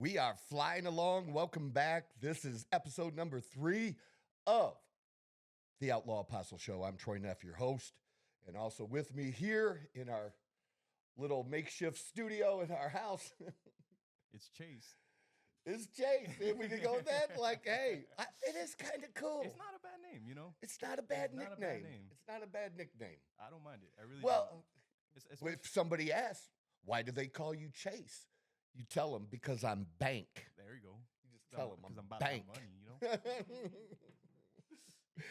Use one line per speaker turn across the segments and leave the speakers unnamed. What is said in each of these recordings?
We are flying along. Welcome back. This is episode number 3 of the Outlaw Apostle Show. I'm Troy Neff, your host, and also with me here in our little makeshift studio in our house
It's Chase.
is Chase. If we could go with that, it is kind of cool.
It's not a bad name, you know?
It's not a bad
It's not a
nickname.
bad name.
It's not a bad nickname.
I don't mind it. I really
Well,
don't.
if somebody asks, why do they call you Chase? You tell them because I'm bank.
There you go.
You just tell them
because I'm
I'm
about
bank.
that money, you know?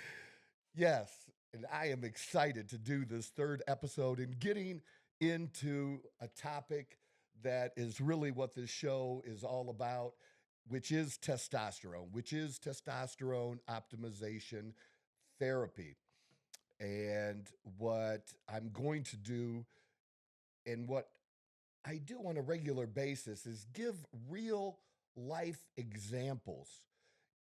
Yes, and I am excited to do this third episode and getting into a topic that is really what this show is all about, which is testosterone optimization therapy. And what I'm going to do and what I do on a regular basis is give real life examples.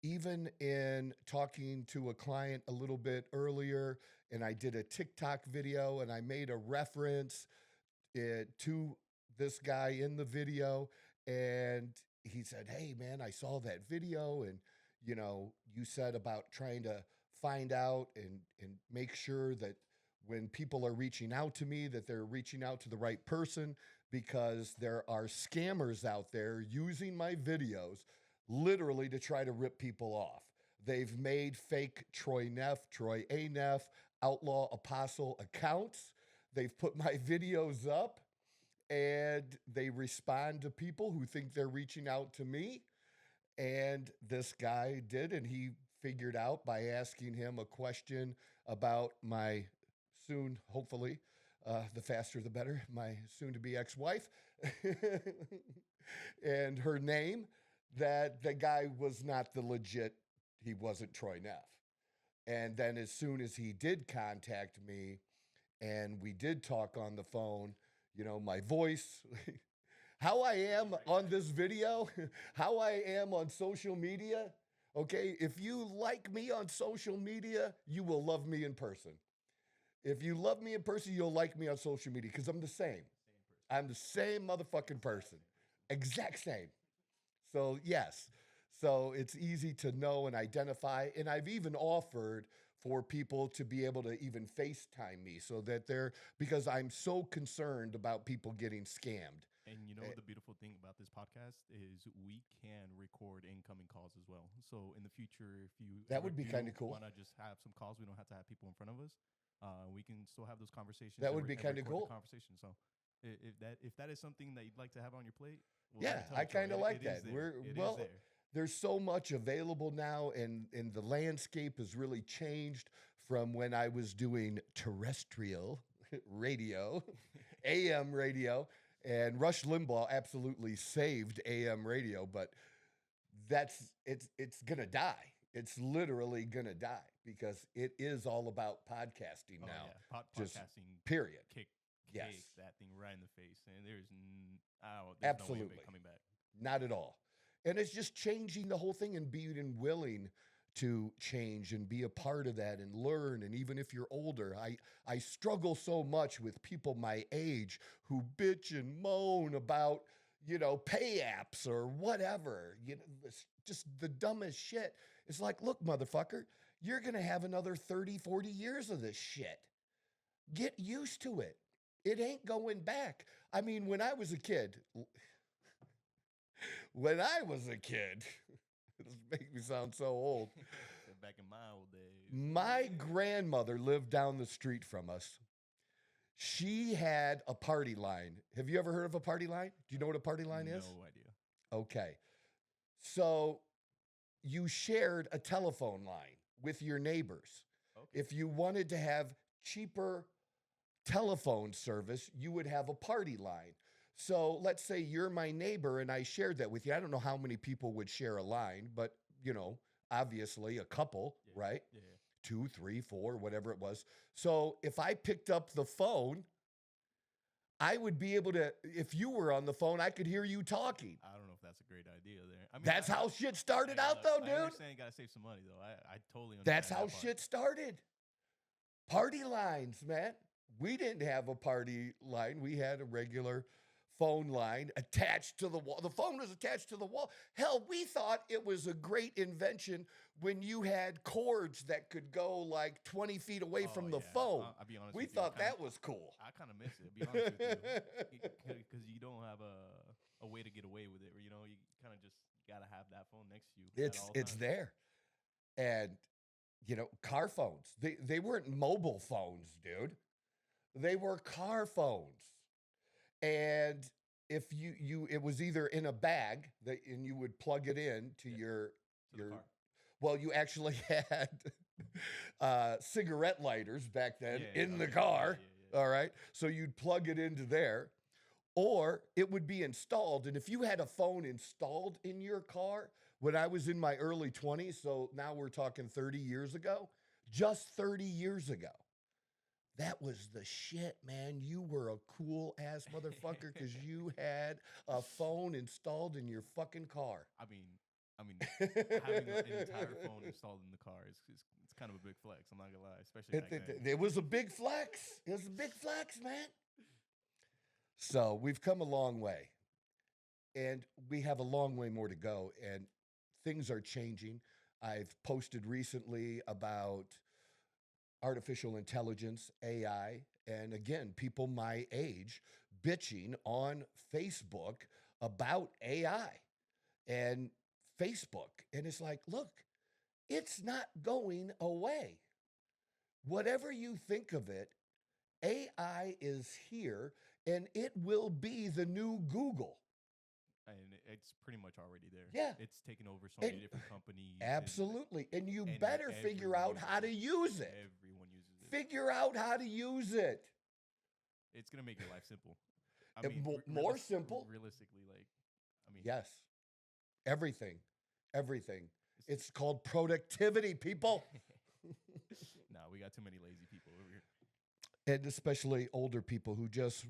Even in talking to a client a little bit earlier, and I did a TikTok video and I made a reference to this guy in the video, and he said, "Hey man, I saw that video, and you said about trying to find out and make sure that when people are reaching out to me that they're reaching out to the right person, because there are scammers out there using my videos literally to try to rip people off. They've made fake Troy Neff, Troy A. Neff, Outlaw Apostle accounts. They've put my videos up and they respond to people who think they're reaching out to me. And this guy did, and he figured out by asking him a question about my soon, hopefully, the faster the better, my soon-to-be ex-wife, and her name, that the guy was not the legit, he wasn't Troy Neff. And then as soon as he did contact me and we did talk on the phone, my voice, how I am on this video, how I am on social media, okay? If you like me on social media, you will love me in person. If you love me in person, you'll like me on social media because I'm the same. I'm the same motherfucking person. Exact same. So, yes. So it's easy to know and identify. And I've even offered for people to be able to even FaceTime me so that because I'm so concerned about people getting scammed.
And the beautiful thing about this podcast is we can record incoming calls as well. So in the future, if you
that would be kind of cool.
Want to just have some calls, we don't have to have people in front of us. We can still have those conversations.
That would be kind of cool.
Conversation. So if that is something that you'd like to have on your plate,
yeah, I kind of like that. There's so much available now, and the landscape has really changed from when I was doing terrestrial radio, AM radio, and Rush Limbaugh absolutely saved AM radio, but it's gonna die. It's literally gonna die because it is all about podcasting now.
Yeah. Podcasting.
Period.
Kick that thing right in the face, and there's
absolutely
no way of it coming back.
Not at all. And it's just changing the whole thing and being willing to change and be a part of that and learn. And even if you're older, I struggle so much with people my age who bitch and moan about, pay apps or whatever. It's just the dumbest shit. It's like, look, motherfucker, you're going to have another 30, 40 years of this shit. Get used to it. It ain't going back. I mean, when I was a kid, this makes me sound so old.
Back in my old days.
My grandmother lived down the street from us. She had a party line. Have you ever heard of a party line? Do you know what a party line is?
No idea.
Okay. So you shared a telephone line with your neighbors. Okay. If you wanted to have cheaper telephone service, you would have a party line. So let's say you're my neighbor and I shared that with you. I don't know how many people would share a line, but, obviously a couple, right?
Yeah.
2, 3, 4, whatever it was. So if I picked up the phone, I would be able to, if you were on the phone, I could hear you talking.
I don't know if that's a great idea there. I mean,
that's how shit started out, though, dude.
I understand you got to save some money, though. I totally understand.
That's how shit started. Party lines, man. We didn't have a party line. We had a regular phone line attached to the wall. The phone was attached to the wall. Hell, we thought it was a great invention when you had cords that could go like 20 feet away from the phone.
I'll be honest
We
with you.
thought that was cool.
I kind of miss it. I'll be honest with you, because you don't have a way to get away with it. Or, you kind of just gotta have that phone next to you.
It's there, and car phones. They weren't mobile phones, dude. They were car phones, and if it was either in a bag and you would plug it in to your
car.
Well, you actually had cigarette lighters back then in the
okay.
car.
Yeah.
All right. So you'd plug it into there, or it would be installed. And if you had a phone installed in your car, when I was in my early 20s, so now we're talking 30 years ago, just 30 years ago, that was the shit, man. You were a cool ass motherfucker because you had a phone installed in your fucking car.
I mean, having an entire phone installed in the car is it's kind of a big flex. I'm not gonna lie, especially back then.
It was a big flex. It was a big flex, man. So we've come a long way, and we have a long way more to go, and things are changing. I've posted recently about artificial intelligence, AI, and again, people my age bitching on Facebook about AI and Facebook. And it's like, look, it's not going away. Whatever you think of it, AI is here, and it will be the new Google.
And it's pretty much already there.
Yeah.
It's taken over so many different companies.
Absolutely. And you better figure out how to use it.
Everyone uses it.
Figure out how to use it.
It's going to make your life simple.
More simple.
Realistically,
yes. Everything. It's called productivity, people.
No, we got too many lazy people over here.
And especially older people who just,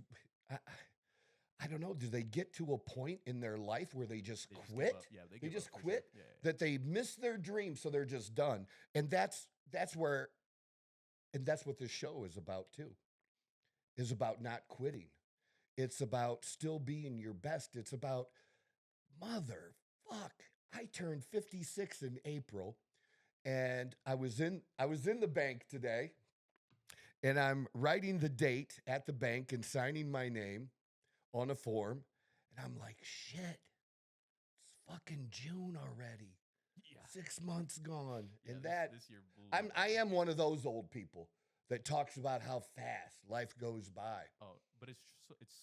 I don't know, do they get to a point in their life where they just quit?
They
just quit,
sure.
that they miss their dream, so they're just done. And that's what this show is about too. Is about not quitting. It's about still being your best. It's about, motherfuck, I turned 56 in April, and I was in the bank today, and I'm writing the date at the bank and signing my name on a form, and I'm like, shit, it's fucking June already.
Yeah.
6 months gone.
Yeah,
And
this year blew
I am one of those old people that talks about how fast life goes by.
Oh, but it's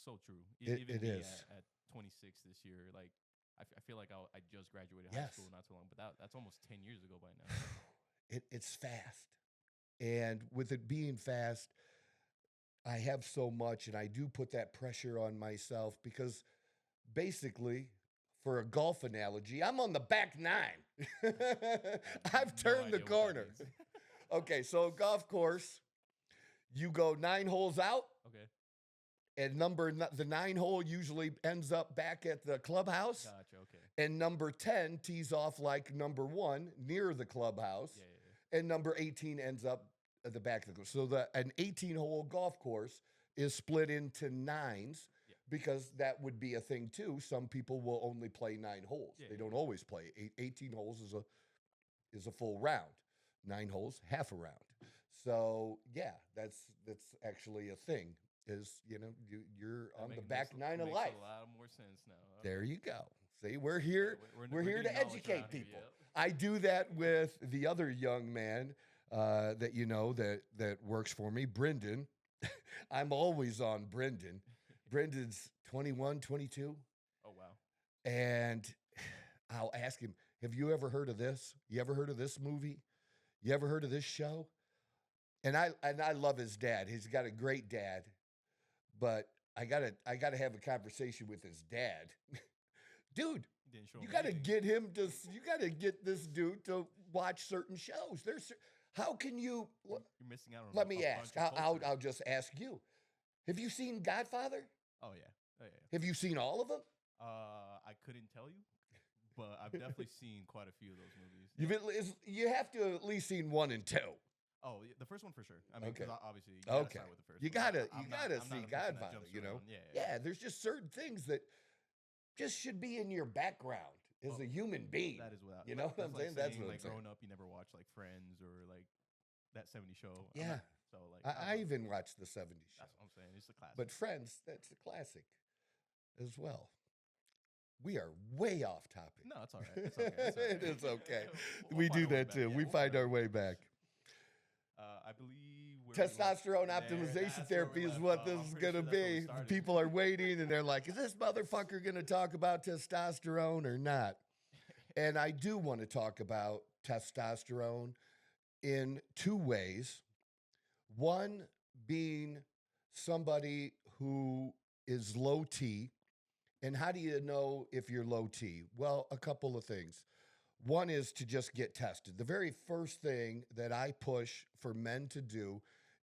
so true.
It is.
At 26 this year, like I feel like I just graduated
Yes.
high school not too long, but that's almost 10 years ago by now.
It's fast. And with it being fast, I have so much, and I do put that pressure on myself because basically, for a golf analogy, I'm on the back nine. I've turned the corner. Okay, so a golf course, you go 9 holes out.
Okay.
And the 9 hole usually ends up back at the clubhouse.
Gotcha, okay.
And number 10 tees off like number 1 near the clubhouse.
Yeah.
And number 18 ends up at the back of the course. So an 18-hole golf course is split into 9s because that would be a thing too. Some people will only play 9 holes. They don't always play. 18 holes is a full round. 9 holes, half a round. So yeah, that's actually a thing. Is you're on the back 9 of life.
Makes a lot more sense now.
There you go. See, we're here. We're here to educate people.
Yep.
I do that with the other young man that works for me, Brendan. I'm always on Brendan. Brendan's 21, 22.
Oh, wow.
And I'll ask him, have you ever heard of this? You ever heard of this movie? You ever heard of this show? And I love his dad. He's got a great dad. But I gotta have a conversation with his dad. Dude, you gotta get this dude to watch certain shows. How can you?
You're missing out on.
Let me ask. I'll just ask you. Have you seen Godfather?
Oh yeah.
Have you seen all of them?
I couldn't tell you, but I've definitely seen quite a few of those movies.
You have to have at least seen 1 and 2.
Oh, the first one for sure. I mean,
Okay.
because obviously you gotta start with the first
You
one.
gotta
I'm
you
not,
gotta
I'm
see
not a person that
Godfather.
jumps
You know.
around. Yeah,
Yeah, there's just certain things that just should be in your background as a human being.
That is without.
You know what
That's
I'm
like
saying? That's what I'm
like
saying.
growing up, you never watched like Friends or like that '70s show.
Yeah.
So like
I even watched the '70s show.
That's what I'm saying. It's a classic.
But Friends, that's a classic as well. We are way off topic.
No, it's all right. It's okay. It's all right.
It is okay.
We'll
We
find
do
our way
that
back.
too.
Yeah,
We
we'll
find our
our
way back.
I believe
Testosterone
There,
optimization
that's where we
therapy is
left
what
off.
this
I'm
is
pretty
going to
sure that's where we
be.
started.
People are waiting and they're like, is this motherfucker going to talk about testosterone or not? And I do want to talk about testosterone in two ways. One being somebody who is low T. And how do you know if you're low T? Well, a couple of things. One is to just get tested. The very first thing that I push for men to do,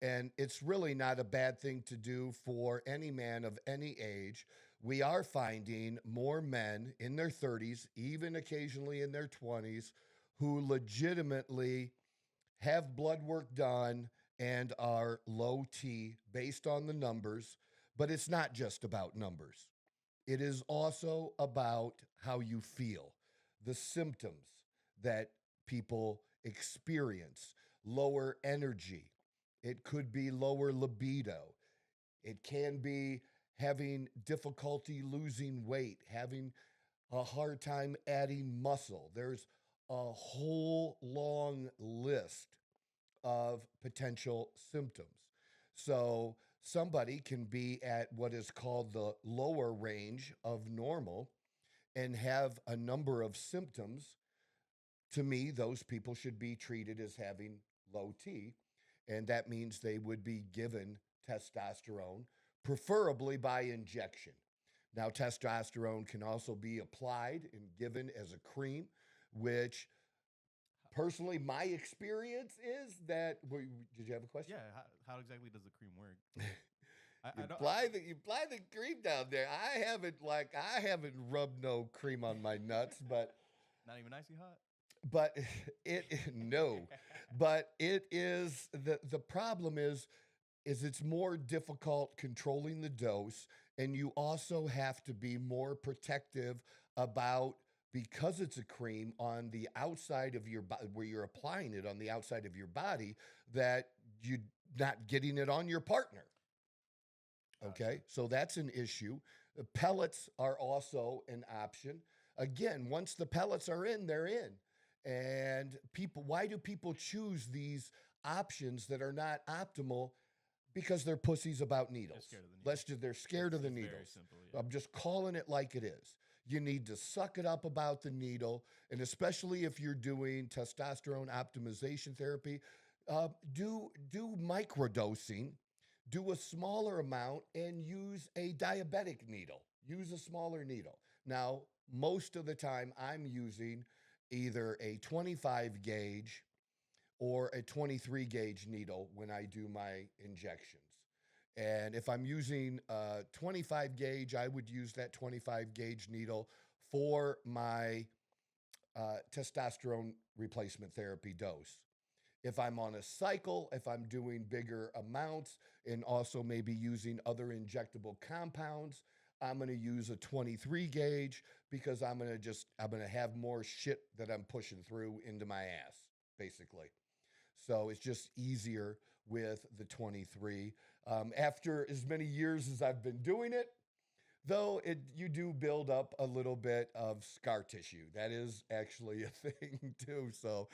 and it's really not a bad thing to do for any man of any age. We are finding more men in their 30s, even occasionally in their 20s, who legitimately have blood work done and are low T based on the numbers. But it's not just about numbers. It is also about how you feel, the symptoms that people experience, lower energy. It could be lower libido. It can be having difficulty losing weight, having a hard time adding muscle. There's a whole long list of potential symptoms. So somebody can be at what is called the lower range of normal and have a number of symptoms. To me, those people should be treated as having low T, and that means they would be given testosterone, preferably by injection. Now, testosterone can also be applied and given as a cream, which personally, my experience is that. Did you have a question?
Yeah. How exactly does the cream work?
You
I don't.
apply the cream down there. I haven't rubbed no cream on my nuts, but
Not even icy hot.
but no, but it is the problem is it's more difficult controlling the dose, and you also have to be more protective about, because it's a cream on the outside of your body, where you're applying it on the outside of your body, that you're not getting it on your partner. Okay, so that's an issue. Pellets are also an option. Again, once the pellets are in, they're in. And why do people choose these options that are not optimal? Because they're pussies about needles. They're scared of the needles.
Very simple. Yeah.
I'm just calling it like it is. You need to suck it up about the needle, and especially if you're doing testosterone optimization therapy, do microdosing. Do a smaller amount and use a diabetic needle. Use a smaller needle. Now, most of the time, I'm using either a 25 gauge or a 23 gauge needle when I do my injections. And if I'm using a 25 gauge, I would use that 25 gauge needle for my testosterone replacement therapy dose. If I'm on a cycle, if I'm doing bigger amounts and also maybe using other injectable compounds, I'm going to use a 23 gauge because I'm going to have more shit that I'm pushing through into my ass, basically. So it's just easier with the 23. After as many years as I've been doing it, though, you do build up a little bit of scar tissue. That is actually a thing too. So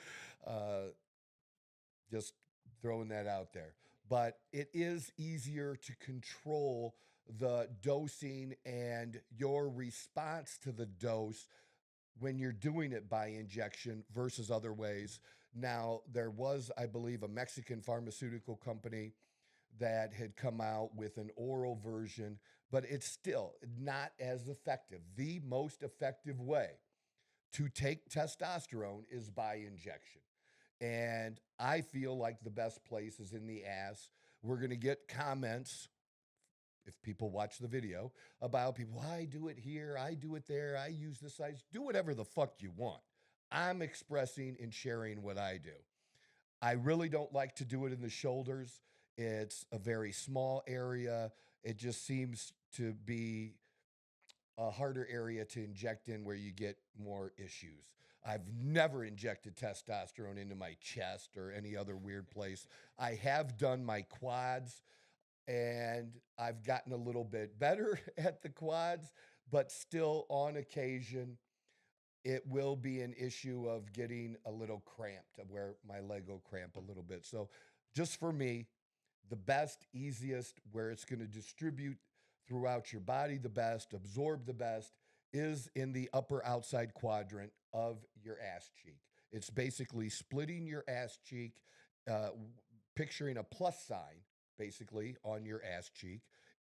just throwing that out there. But it is easier to control the dosing and your response to the dose when you're doing it by injection versus other ways. Now, there was, I believe, a Mexican pharmaceutical company that had come out with an oral version, but it's still not as effective. The most effective way to take testosterone is by injection. And I feel like the best place is in the ass. We're going to get comments, if people watch the video, about people, I do it here, I do it there, I use this size. Do whatever the fuck you want. I'm expressing and sharing what I do. I really don't like to do it in the shoulders. It's a very small area. It just seems to be a harder area to inject in where you get more issues. I've never injected testosterone into my chest or any other weird place. I have done my quads, and I've gotten a little bit better at the quads, but still on occasion it will be an issue of getting a little cramped, where my leg will cramp a little bit. So just for me, the best, easiest, where it's going to distribute throughout your body the best, absorb the best, is in the upper outside quadrant of your ass cheek. It's basically splitting your ass cheek, uh, picturing a plus sign basically on your ass cheek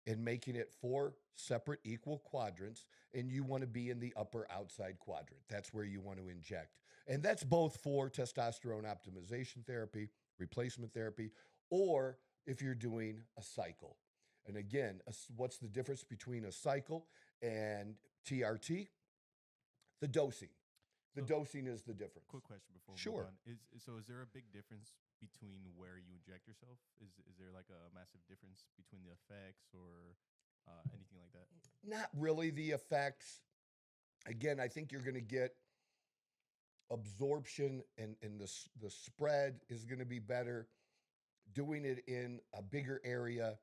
and making it four separate equal quadrants. And you want to be in the upper outside quadrant. That's where you want to inject. And that's both for testosterone optimization therapy, replacement therapy, or if you're doing a cycle. And again, what's the difference between a cycle and TRT? The dosing. The
So,
dosing is the difference.
quick question before we move
Sure.
on: is there a big difference between where you inject yourself? Is there like a massive difference between the effects or anything like that?
Not really the effects. Again, I think you're going to get absorption, and the spread is going to be better doing it in a bigger area,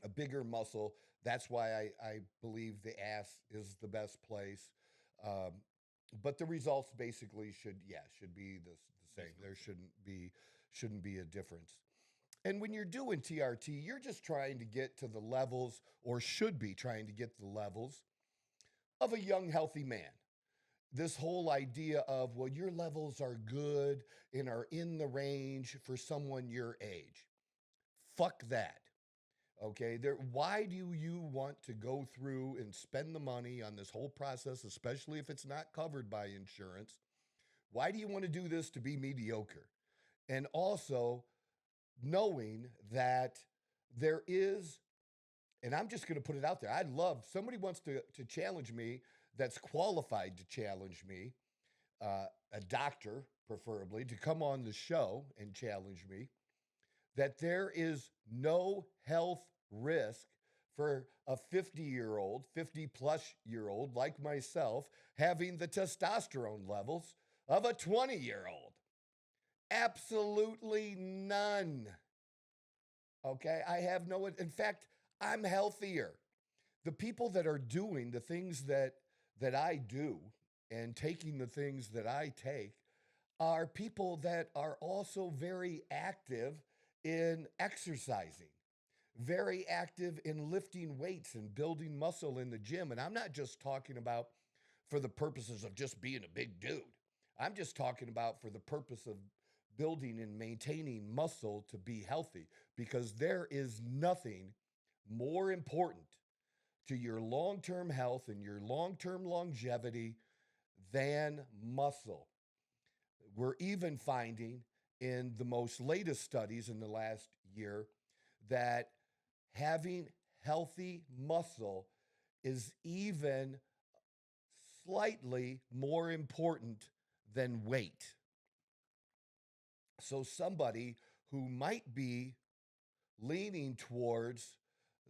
a bigger muscle. That's why I believe the ass is the best place. Um, but the results basically should be the same.
Basically
There
the same.
shouldn't be a difference. And when you're doing TRT, you're just trying to get to the levels, or should be trying to get the levels of a young, healthy man. This whole idea of, well, your levels are good and are in the range for someone your age. Fuck that. Okay. Why do you want to go through and spend the money on this whole process, especially if it's not covered by insurance? Why do you want to do this to be mediocre? And also knowing that there is, and I'm just going to put it out there. I'd love somebody wants to challenge me, that's qualified to challenge me, a doctor preferably, to come on the show and challenge me that there is no health risk for a 50-year-old, 50-plus-year-old like myself having the testosterone levels of a 20-year-old. Absolutely none. Okay, I have no, in fact, I'm healthier. The people that are doing the things that I do and taking the things that I take are people that are also very active in exercising, very active in lifting weights and building muscle in the gym. And I'm not just talking about for the purposes of just being a big dude. I'm just talking about for the purpose of building and maintaining muscle to be healthy, because there is nothing more important to your long term health and your long term longevity than muscle. We're even finding in the most latest studies in the last year that having healthy muscle is even slightly more important than weight. So, somebody who might be leaning towards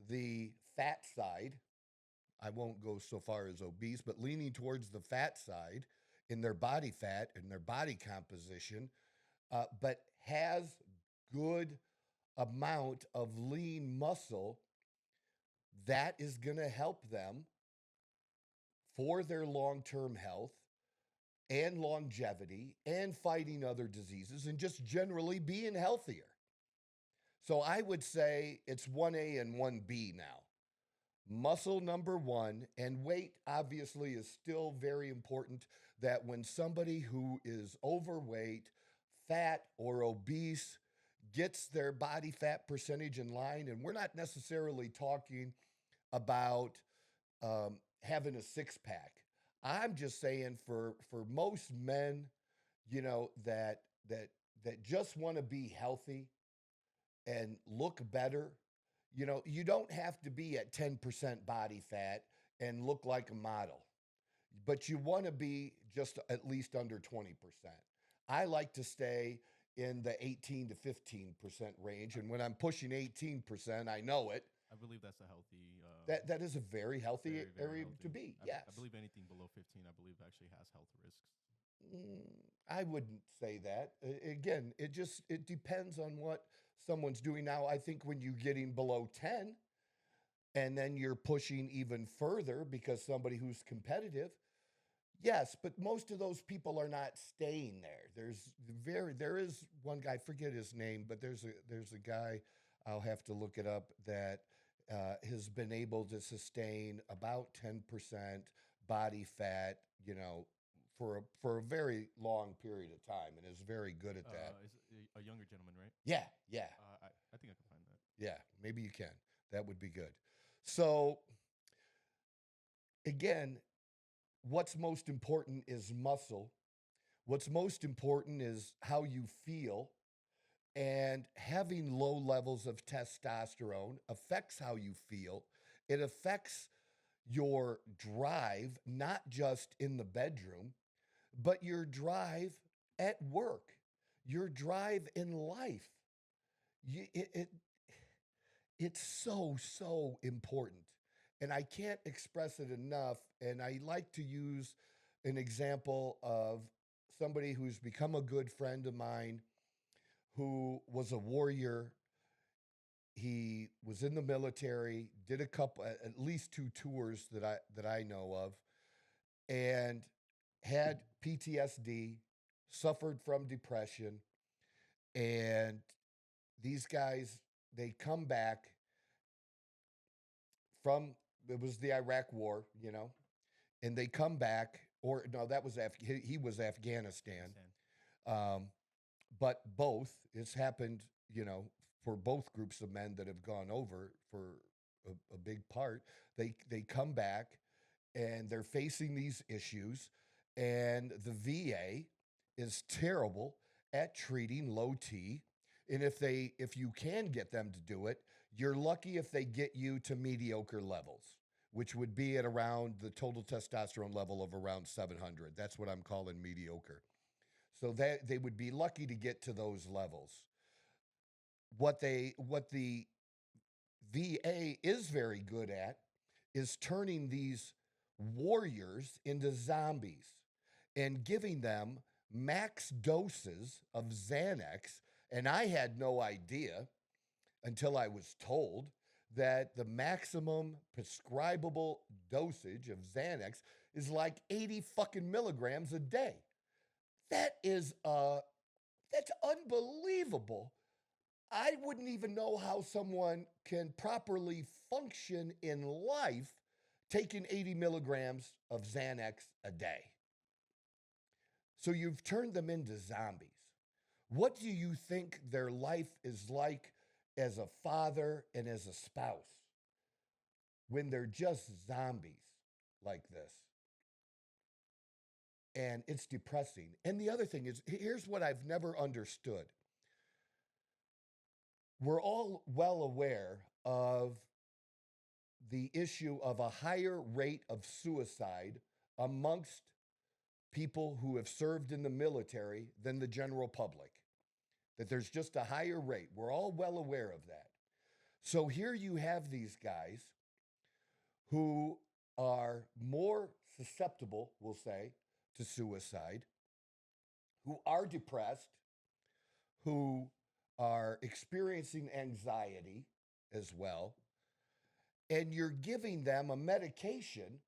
the fat side, I won't go so far as obese, but leaning towards the fat side in their body fat and their body composition, but has good amount of lean muscle, that is going to help them for their long-term health and longevity and fighting other diseases and just generally being healthier. So I would say it's 1A and 1B now. Muscle number one, and weight obviously is still very important. That when somebody who is overweight, fat, or obese gets their body fat percentage in line, and we're not necessarily talking about having a six pack. I'm just saying for most men, that just want to be healthy and look better. You don't have to be at 10% body fat and look like a model, but you want to be just at least under 20%. I like to stay in the 18 to 15% range. And when I'm pushing 18%, I know it.
I believe that's a healthy.
That is a very healthy
Very, very
area
healthy.
to be.
I
Yes.
believe anything below 15, I believe actually has health risks.
I wouldn't say that. Again, it depends on what someone's doing. Now, I think when you're getting below 10 and then you're pushing even further because somebody who's competitive, yes, but most of those people are not staying there. There is one guy, I forget his name, but there's a guy, I'll have to look it up, that has been able to sustain about 10% body fat, for a very long period of time, and is very good at that.
Is a younger gentleman, right?
Yeah, yeah,
I think I can find that.
yeah. Maybe you can. That would be good. So again, what's most important is muscle. What's most important is how you feel. And having low levels of testosterone affects how you feel. It affects your drive, not just in the bedroom, but your drive at work, your drive in life. You, it's so, so important. And I can't express it enough. And I like to use an example of somebody who's become a good friend of mine, who was a warrior. He was in the military, did a couple, at least two tours that I know of, and had PTSD, suffered from depression. And these guys, they come back from, it was the Iraq War, and they come back, or no, that was he was Afghanistan. Um, but both, it's happened, for both groups of men that have gone over for a big part. They come back and they're facing these issues, and the VA is terrible at treating low T. And if you can get them to do it, you're lucky if they get you to mediocre levels, which would be at around the total testosterone level of around 700. That's what I'm calling mediocre. So that they would be lucky to get to those levels. What the VA is very good at is turning these warriors into zombies and giving them max doses of Xanax. And I had no idea until I was told that the maximum prescribable dosage of Xanax is like 80 fucking milligrams a day. That is that's unbelievable. I wouldn't even know how someone can properly function in life taking 80 milligrams of Xanax a day. So you've turned them into zombies. What do you think their life is like as a father and as a spouse when they're just zombies like this? And it's depressing. And the other thing is, here's what I've never understood. We're all well aware of the issue of a higher rate of suicide amongst people who have served in the military than the general public, that there's just a higher rate. We're all well aware of that. So here you have these guys who are more susceptible, we'll say, to suicide, who are depressed, who are experiencing anxiety as well, and you're giving them a medication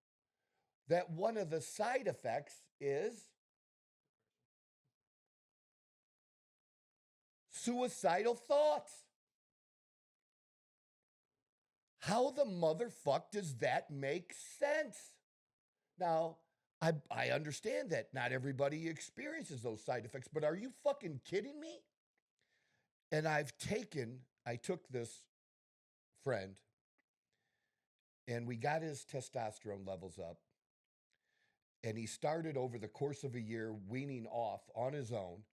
that one of the side effects is suicidal thoughts. How the motherfuck does that make sense? Now, I understand that not everybody experiences those side effects, but are you fucking kidding me? And I took this friend, and we got his testosterone levels up, and he started over the course of a year weaning off on his own,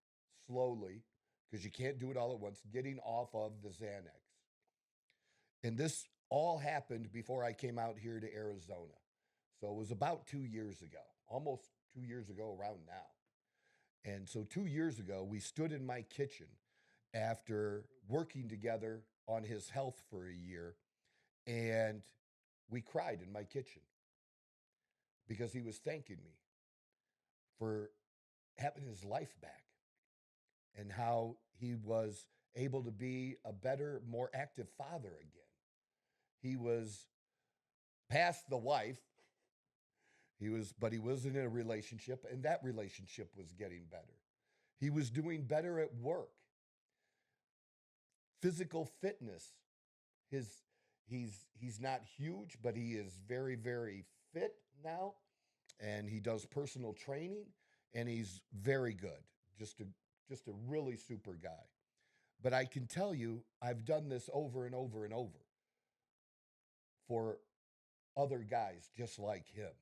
slowly, because you can't do it all at once, getting off of the Xanax. And this all happened before I came out here to Arizona. So it was about 2 years ago, almost 2 years ago around now. And so 2 years ago, we stood in my kitchen after working together on his health for a year, and we cried in my kitchen because he was thanking me for having his life back and how he was able to be a better, more active father again. He was past the wife. But he was in a relationship, and that relationship was getting better. He was doing better at work. Physical fitness. His he's not huge, but he is very, very fit now. And he does personal training, and he's very good. Just a really super guy. But I can tell you, I've done this over and over and over for other guys just like him.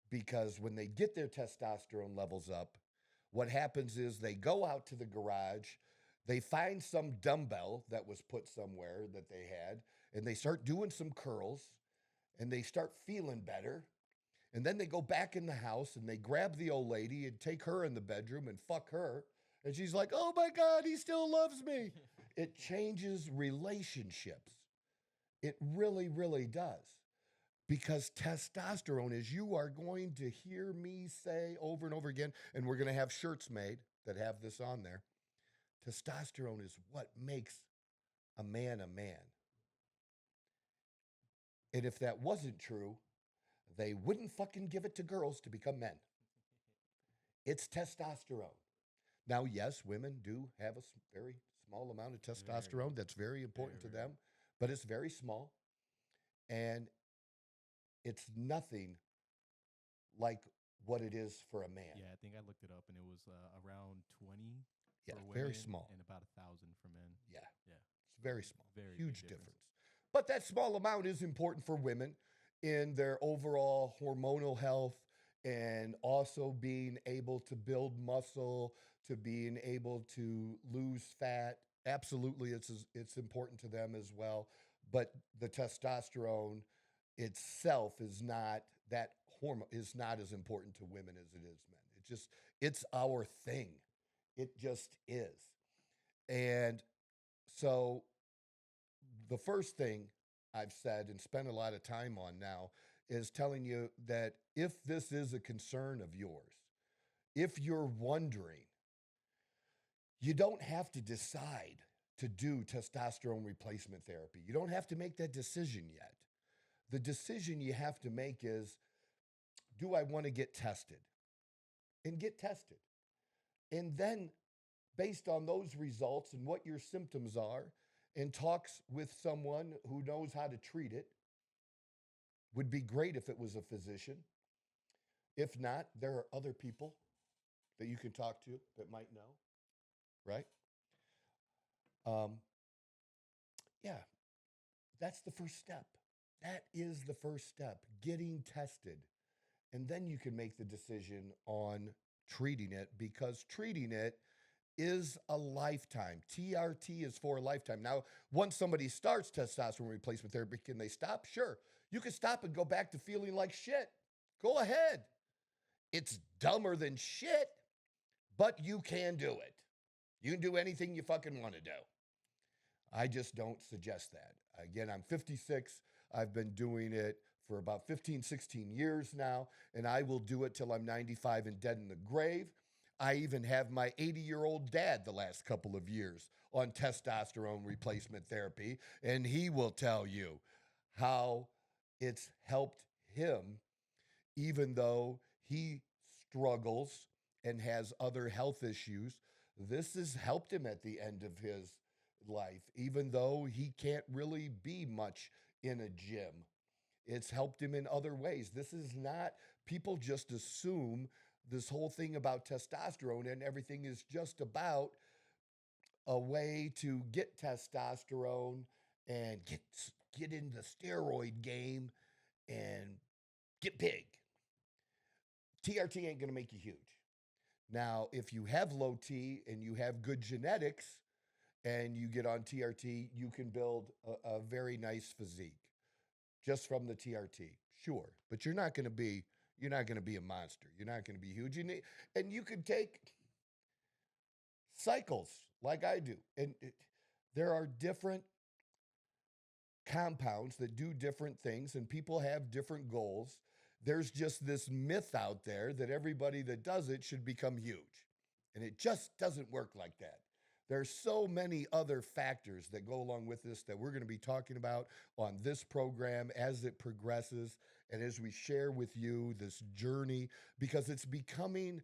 Because when they get their testosterone levels up, what happens is they go out to the garage, they find some dumbbell that was put somewhere that they had, and they start doing some curls, and they start feeling better. And then they go back in the house and they grab the old lady and take her in the bedroom and fuck her. And she's like, oh my God, he still loves me. It changes relationships. It really, really does. Because testosterone, as you are going to hear me say over and over again, and we're going to have shirts made that have this on there, testosterone is what makes a man a man. And if that wasn't true, they wouldn't fucking give it to girls to become men. It's testosterone. Now, yes, women do have a very small amount of testosterone that's very important to them, but it's very small. And it's nothing like what it is for a man.
Yeah, I think I looked it up, and it was around 20
Yeah,
for women,
very small.
and about 1,000 for men.
Yeah,
Yeah,
it's very small.
very
Huge
big
difference. But that small amount is important for women in their overall hormonal health and also being able to build muscle, to being able to lose fat. Absolutely, it's important to them as well. But the testosterone itself is not that hormone is not as important to women as it is men. It's our thing. It just is. And so the first thing I've said and spent a lot of time on now is telling you that if this is a concern of yours, if you're wondering, you don't have to decide to do testosterone replacement therapy. You don't have to make that decision yet. The decision you have to make is, do I want to get tested? And get tested. And then, based on those results and what your symptoms are, and talks with someone who knows how to treat it, would be great if it was a physician. If not, there are other people that you can talk to that might know, right? Um, yeah, that's the first step. That is the first step, getting tested. And then you can make the decision on treating it, because treating it is a lifetime. TRT is for a lifetime. Now, once somebody starts testosterone replacement therapy, can they stop? Sure. You can stop and go back to feeling like shit. Go ahead. It's dumber than shit, but you can do it. You can do anything you fucking want to do. I just don't suggest that. Again, I'm 56. I've been doing it for about 15, 16 years now, and I will do it till I'm 95 and dead in the grave. I even have my 80-year-old dad the last couple of years on testosterone replacement therapy, and he will tell you how it's helped him, even though he struggles and has other health issues. This has helped him at the end of his life, even though he can't really be much in a gym. It's helped him in other ways. This is not, people just assume this whole thing about testosterone and everything is just about a way to get testosterone and get in the steroid game and get big. TRT ain't going to make you huge. Now, if you have low T and you have good genetics and you get on TRT, you can build a very nice physique just from the TRT. Sure, but you're not going to be a monster. You're not going to be huge. And you could take cycles like I do. And there are different compounds that do different things, and people have different goals. There's just this myth out there that everybody that does it should become huge. And it just doesn't work like that. There's so many other factors that go along with this that we're going to be talking about on this program as it progresses and as we share with you this journey, because it's becoming,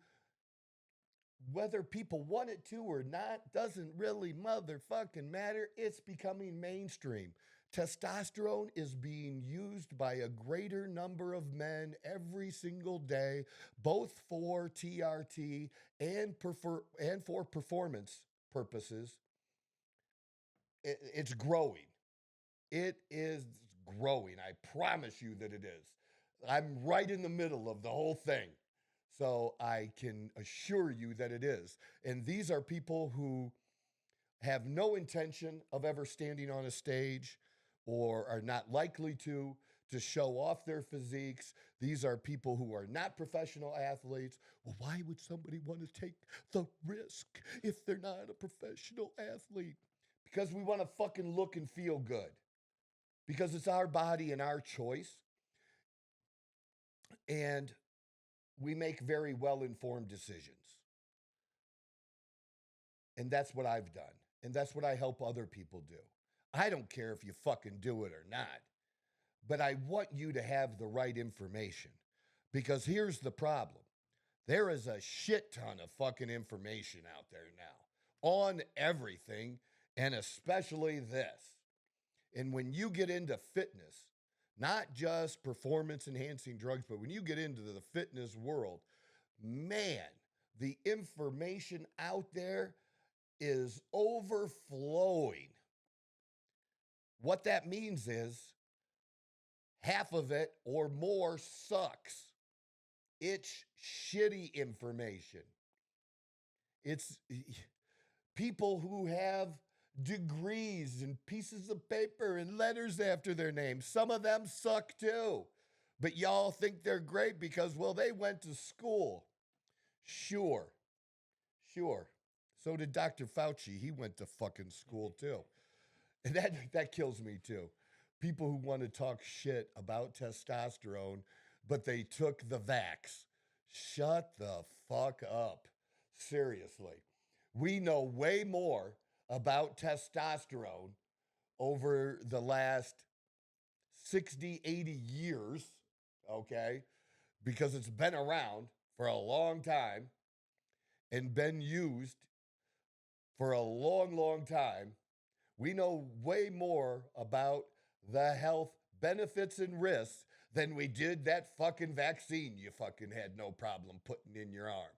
whether people want it to or not, doesn't really motherfucking matter. It's becoming mainstream. Testosterone is being used by a greater number of men every single day, both for TRT and for performance purposes. It's growing. It is growing. I promise you that it is. I'm right in the middle of the whole thing. So I can assure you that it is. And these are people who have no intention of ever standing on a stage or are not likely to show off their physiques. These are people who are not professional athletes. Well, why would somebody want to take the risk if they're not a professional athlete? Because we want to fucking look and feel good. Because it's our body and our choice. And we make very well-informed decisions. And that's what I've done. And that's what I help other people do. I don't care if you fucking do it or not, but I want you to have the right information. Because here's the problem. There is a shit ton of fucking information out there now on everything, and especially this. And when you get into fitness, not just performance enhancing drugs, but when you get into the fitness world, man, the information out there is overflowing. What that means is half of it or more sucks. It's shitty information. It's people who have degrees and pieces of paper and letters after their names. Some of them suck too. But y'all think they're great because, well, they went to school. Sure. So did Dr. Fauci. He went to fucking school too. And that kills me too. People who want to talk shit about testosterone, but they took the vax. Shut the fuck up. Seriously. We know way more about testosterone over the last 60, 80 years, okay? Because it's been around for a long time and been used for a long, long time. We know way more about the health benefits and risks than we did that fucking vaccine you fucking had no problem putting in your arm.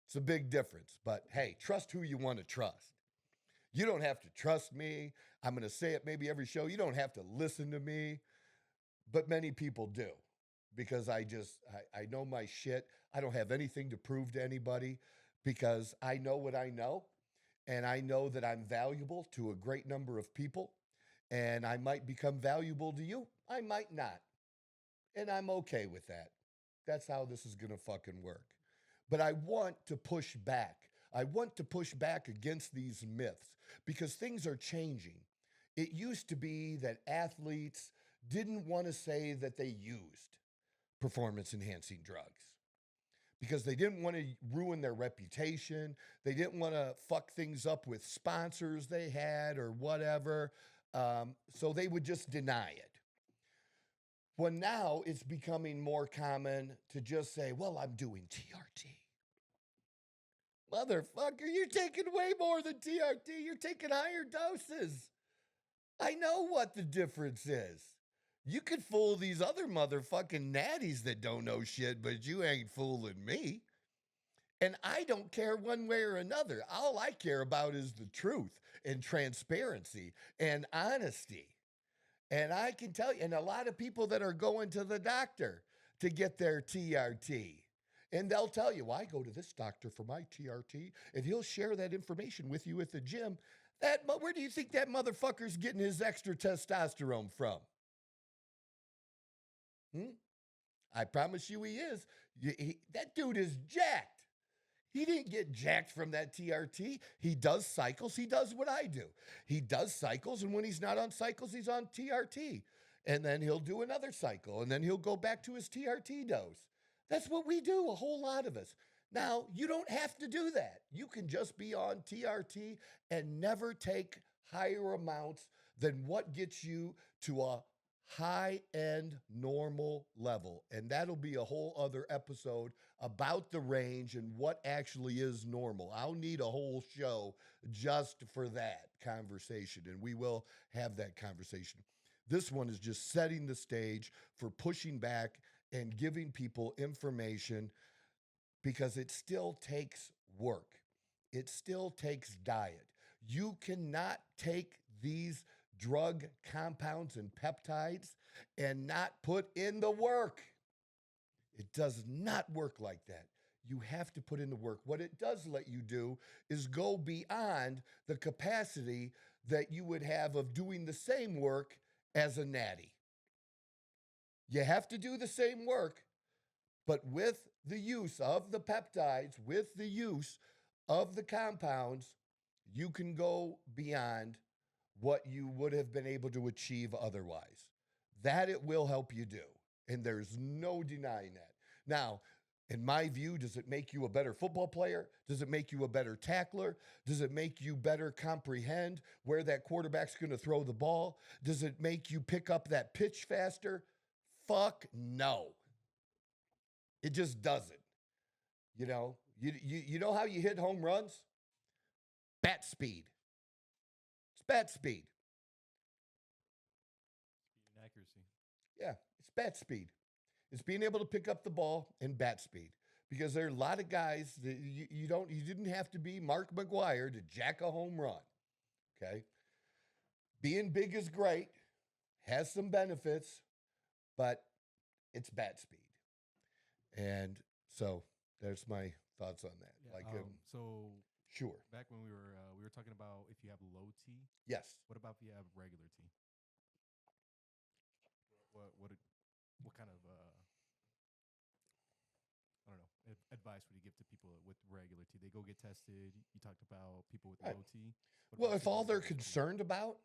It's a big difference, but hey, trust who you want to trust. You don't have to trust me. I'm going to say it maybe every show. You don't have to listen to me, but many people do because I know my shit. I don't have anything to prove to anybody because I know what I know, and I know that I'm valuable to a great number of people, and I might become valuable to you. I might not, and I'm okay with that. That's how this is going to fucking work. But I want to push back. I want to push back against these myths because things are changing. It used to be that athletes didn't want to say that they used performance enhancing drugs because they didn't want to ruin their reputation. They didn't want to fuck things up with sponsors they had or whatever. So they would just deny it. Well, now it's becoming more common to just say, well, I'm doing TRT. Motherfucker, you're taking way more than TRT. You're taking higher doses. I know what the difference is. You could fool these other motherfucking natties that don't know shit, but you ain't fooling me. And I don't care one way or another. All I care about is the truth and transparency and honesty. And I can tell you, and a lot of people that are going to the doctor to get their TRT, and they'll tell you, well, I go to this doctor for my TRT, and he'll share that information with you at the gym. Where do you think that motherfucker's getting his extra testosterone from? I promise you he is. That dude is jacked. He didn't get jacked from that TRT. He does cycles. He does what I do. He does cycles, and when he's not on cycles, he's on TRT. And then he'll do another cycle, and then he'll go back to his TRT dose. That's what we do, a whole lot of us. Now, you don't have to do that. You can just be on TRT and never take higher amounts than what gets you to a high end normal level. And that'll be a whole other episode about the range and what actually is normal. I'll need a whole show just for that conversation, and we will have that conversation. This one is just setting the stage for pushing back and giving people information, because it still takes work. It still takes diet. You cannot take these drug compounds and peptides and not put in the work. It does not work like that. You have to put in the work. What it does let you do is go beyond the capacity that you would have of doing the same work as a natty. You have to do the same work, but with the use of the peptides, with the use of the compounds, you can go beyond what you would have been able to achieve otherwise. That it will help you do. And there's no denying that. Now, in my view, does it make you a better football player? Does it make you a better tackler? Does it make you better comprehend where that quarterback's going to throw the ball? Does it make you pick up that pitch faster? Fuck no. It just doesn't. You know, you know how you hit home runs? Bat speed. It's bat speed.
Speed and accuracy.
Yeah, it's bat speed. It's being able to pick up the ball and bat speed. Because there are a lot of guys that you didn't have to be Mark McGwire to jack a home run. Okay? Being big is great, has some benefits, but it's bat speed. And so there's my thoughts on that.
Yeah, so
sure.
back when we were talking about if you have low T.
Yes.
What about if you have regular T? What kind of I don't know advice would you give to people with regular T? They go get tested. You talked about people with
Right.
low T.
Well, if all they're concerned about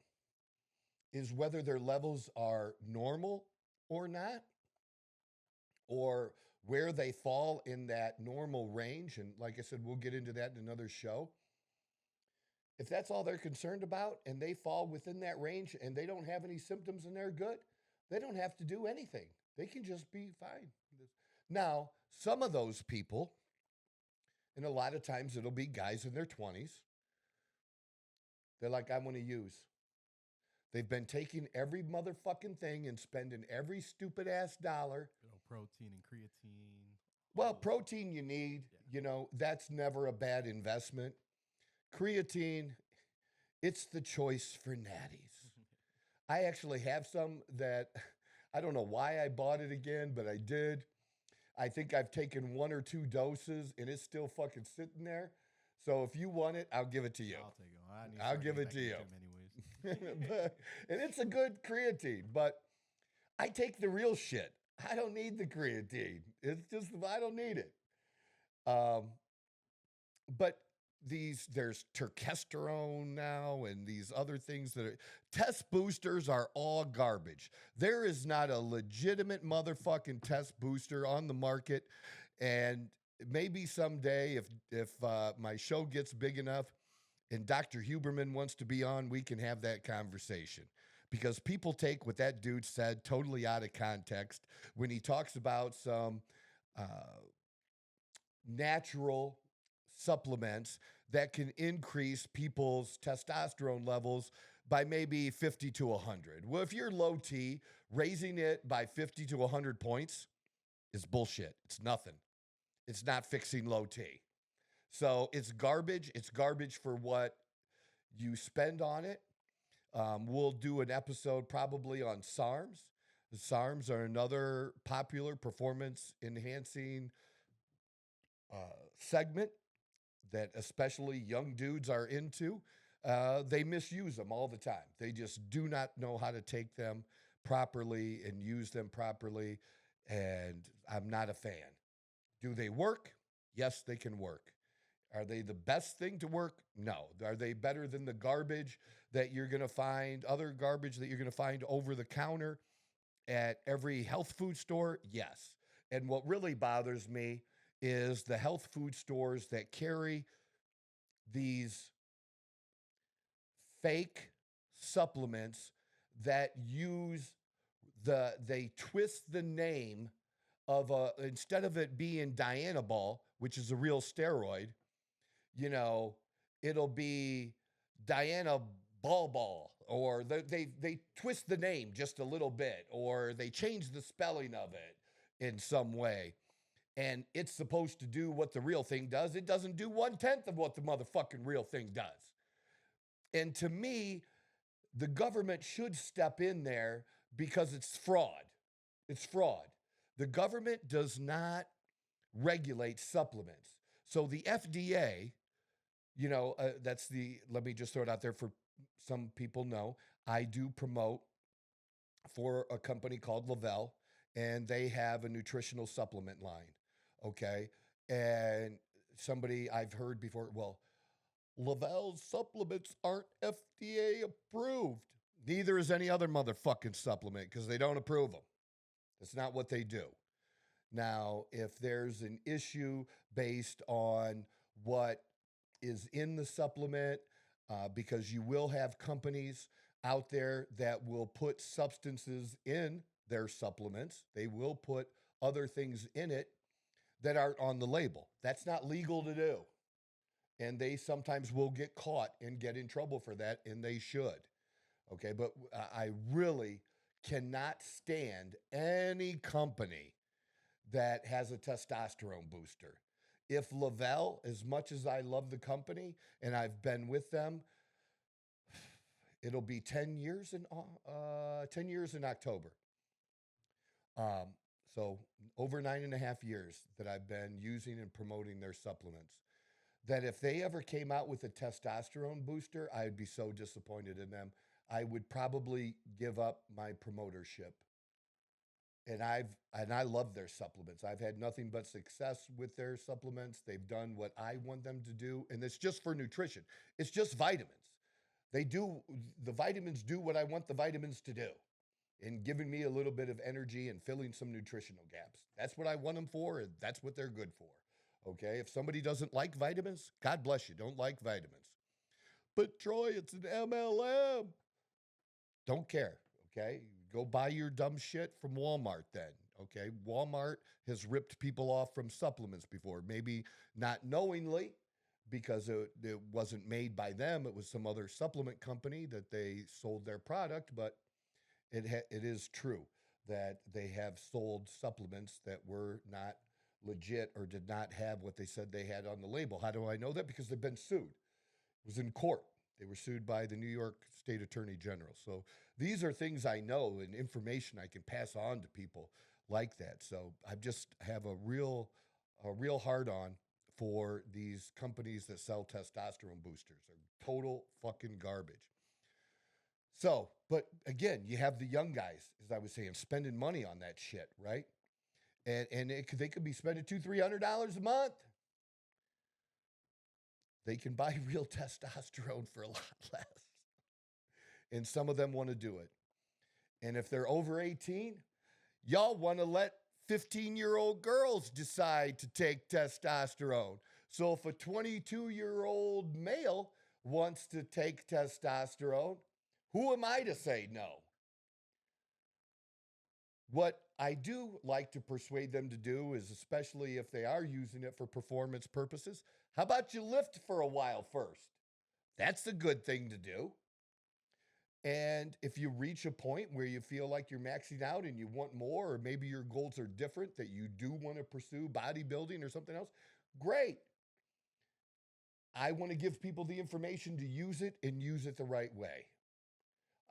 is whether their levels are normal or not, or where they fall in that normal range, and like I said, we'll get into that in another show. If that's all they're concerned about and they fall within that range and they don't have any symptoms and they're good, they don't have to do anything. They can just be fine. Now, some of those people, and a lot of times it'll be guys in their 20s, they're like, I want to use. They've been taking every motherfucking thing and spending every stupid ass dollar.
Protein and creatine.
Well, protein you need, that's never a bad investment. Creatine, it's the choice for natties. I actually have some that I don't know why I bought it again, but I did. I think I've taken 1 or 2 doses and it's still fucking sitting there. So if you want it, I'll give it to you.
I'll take it.
I'll give it to you.
Anyways.
And it's a good creatine, but I take the real shit. I don't need the creatine. It's just, I don't need it. But there's testosterone now and these other things that are, test boosters are all garbage. There is not a legitimate motherfucking test booster on the market. And maybe someday if my show gets big enough and Dr. Huberman wants to be on, we can have that conversation. Because people take what that dude said totally out of context when he talks about some natural supplements that can increase people's testosterone levels by maybe 50 to 100. Well, if you're low T, raising it by 50 to 100 points is bullshit. It's nothing. It's not fixing low T. So it's garbage. It's garbage for what you spend on it. We'll do an episode probably on SARMs. The SARMs are another popular performance enhancing segment that especially young dudes are into. They misuse them all the time. They just do not know how to take them properly and use them properly. And I'm not a fan. Do they work? Yes, they can work. Are they the best thing to work? No. Are they better than the garbage that you're going to find, other garbage that you're going to find over the counter at every health food store? Yes. And what really bothers me is the health food stores that carry these fake supplements that use they twist the name of instead of it being Dianabol, which is a real steroid, you know, it'll be Diana Ball, or they twist the name just a little bit, or they change the spelling of it in some way. And it's supposed to do what the real thing does. It doesn't do 1/10 of what the motherfucking real thing does. And to me, the government should step in there because it's fraud. It's fraud. The government does not regulate supplements. So the FDA, let me just throw it out there for some people know, I do promote for a company called Lavelle, and they have a nutritional supplement line. Okay. And somebody I've heard before, well, Lavelle's supplements aren't FDA approved. Neither is any other motherfucking supplement because they don't approve them. That's not what they do. Now, if there's an issue based on what is in the supplement, because you will have companies out there that will put substances in their supplements, they will put other things in it that aren't on the label. That's not legal to do. And they sometimes will get caught and get in trouble for that, and they should. Okay, but I really cannot stand any company that has a testosterone booster. If Lavelle, as much as I love the company and I've been with them, it'll be 10 years in 10 years in October. So over 9.5 years that I've been using and promoting their supplements. That if they ever came out with a testosterone booster, I'd be so disappointed in them. I would probably give up my promotership. And I love their supplements. I've had nothing but success with their supplements. They've done what I want them to do, and it's just for nutrition. It's just vitamins. The vitamins do what I want the vitamins to do, in giving me a little bit of energy and filling some nutritional gaps. That's what I want them for, and that's what they're good for. Okay, if somebody doesn't like vitamins, God bless you, don't like vitamins. But Troy, it's an MLM. Don't care, okay? Go buy your dumb shit from Walmart then, okay? Walmart has ripped people off from supplements before, maybe not knowingly because it wasn't made by them. It was some other supplement company that they sold their product, but it is true that they have sold supplements that were not legit or did not have what they said they had on the label. How do I know that? Because they've been sued. It was in court. They were sued by the New York State Attorney General. So these are things I know and information I can pass on to people like that. So I just have a real hard on for these companies that sell testosterone boosters. They're total fucking garbage. So, but again, you have the young guys, as I was saying, spending money on that shit, right? And they could be spending $200-300 a month. They can buy real testosterone for a lot less. And some of them want to do it. And if they're over 18, y'all want to let 15-year-old girls decide to take testosterone. So if a 22-year-old male wants to take testosterone, who am I to say no? What I do like to persuade them to do is, especially if they are using it for performance purposes, how about you lift for a while first? That's a good thing to do. And if you reach a point where you feel like you're maxing out and you want more, or maybe your goals are different, that you do want to pursue bodybuilding or something else, great. I want to give people the information to use it and use it the right way.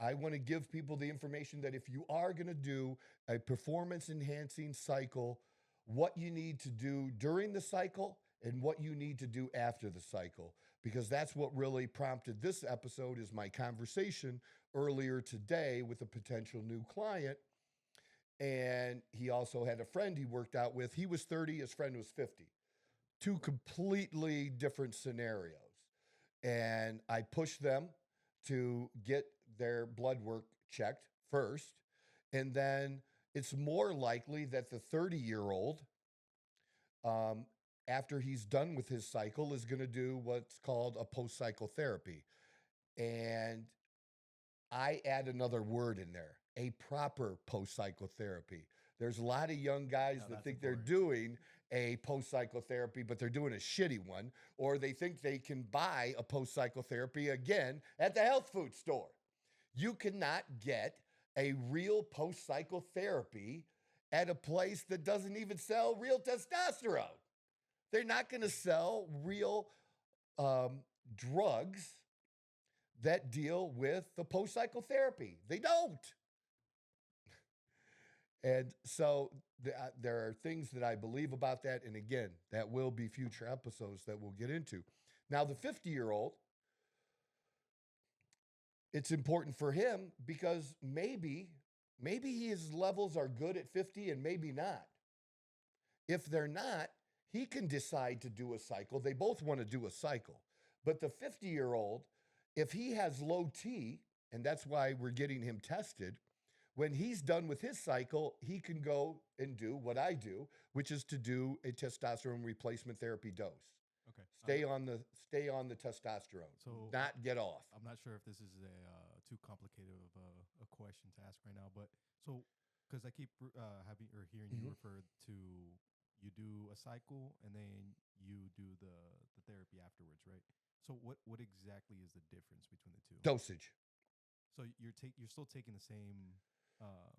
I want to give people the information that if you are going to do a performance enhancing cycle, what you need to do during the cycle and what you need to do after the cycle, because that's what really prompted this episode is my conversation earlier today with a potential new client. And he also had a friend he worked out with. He was 30, his friend was 50. two completely different scenarios. And I push them to get their blood work checked first. And then it's more likely that the 30-year-old, um, after he's done with his cycle, is going to do what's called a post cycle therapy. And I add another word in there, a proper post cycle therapy. There's a lot of young guys
Now
that
that's
think they're
important.
doing a post cycle therapy, but they're doing a shitty one, or they think they can buy a post cycle therapy again at the health food store. You cannot get a real post cycle therapy at a place that doesn't even sell real testosterone. They're not going to sell real um, drugs that deal with the post cycle therapy. They don't. And so there are things that I believe about that. And again, that will be future episodes that we'll get into. Now, the 50-year-old, it's important for him because maybe his levels are good at 50 and maybe not. If they're not, he can decide to do a cycle. They both want to do a cycle. But the 50-year-old, if he has low T, and that's why we're getting him tested, when he's done with his cycle, he can go and do what I do, which is to do a testosterone replacement therapy dose.
Okay.
Stay on the testosterone,
So
not get off.
I'm not sure if this is a too complicated of a question to ask right now, but so because I keep having or hearing you
Mhm.
refer to you do a cycle and then you do the therapy afterwards, right? So what exactly is the difference between the two?
Dosage.
So you're still taking the same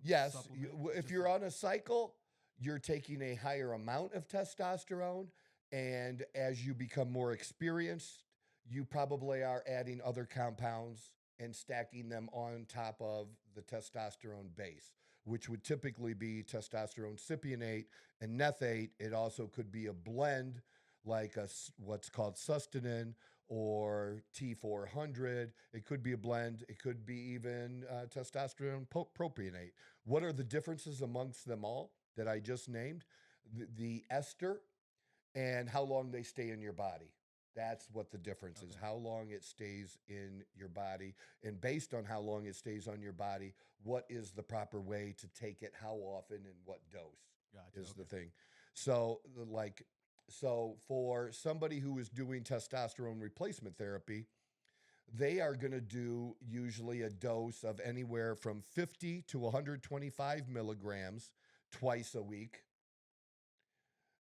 Yes,
supplement. It's
if
just
you're
like
on a cycle, you're taking a higher amount of testosterone. And as you become more experienced, you probably are adding other compounds and stacking them on top of the testosterone base, which would typically be testosterone cypionate and nethate. It also could be a blend like what's called sustanin or T400. It could be a blend. It could be even testosterone propionate. What are the differences amongst them all that I just named? The ester and how long they stay in your body. That's what the difference is,
okay,
how long it stays in your body. And based on how long it stays on your body, what is the proper way to take it, how often, and what dose
gotcha.
is the
Okay,
thing. So, so for somebody who is doing testosterone replacement therapy, they are going to do usually a dose of anywhere from 50 to 125 milligrams twice a week.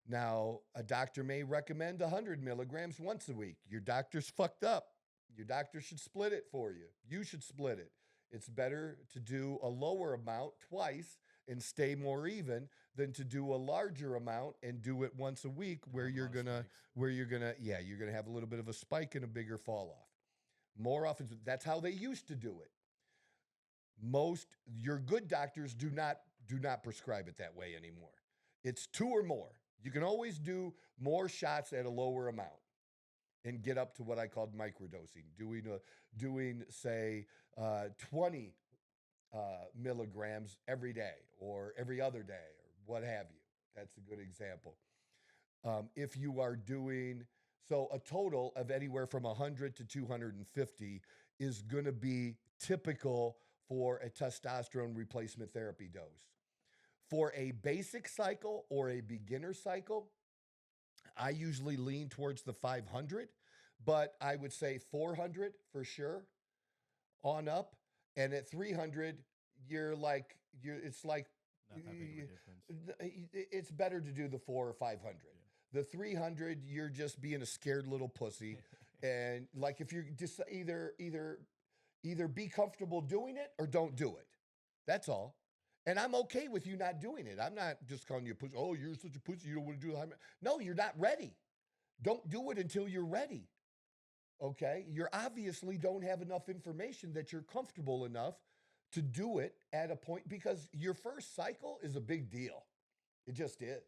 Now, a doctor may recommend 100 milligrams once a week. Your doctor's fucked up. Your doctor should split it for you. You should split it. It's better to do a lower amount twice and stay more even than to do a larger amount and do it once a week
and have a lot of spikes.
you're gonna have a little bit of a spike and a bigger fall off. More often, that's how they used to do it. Most your good doctors do not prescribe it that way anymore. It's two or more. You can always do more shots at a lower amount and get up to what I called microdosing, doing say 20 milligrams every day or every other day or what have you. That's a good example. If you are doing so, a total of anywhere from 100 to 250 is going to be typical for a testosterone replacement therapy dose. For a basic cycle or a beginner cycle, I usually lean towards the 500, but I would say 400 for sure on up. And at 300, it's like,
Not that big of a difference.
it's better to do the 4 or 500. The 300, you're just being a scared little pussy.
Yeah.
And like, if you just either be comfortable doing it or don't do it. That's all. And I'm okay with you not doing it. I'm not just calling you a pussy. Oh, you're such a pussy. You don't want to do it. No, you're not ready. Don't do it until you're ready. Okay. You obviously don't have enough information that you're comfortable enough to do it at a point because your first cycle is a big deal. It just is.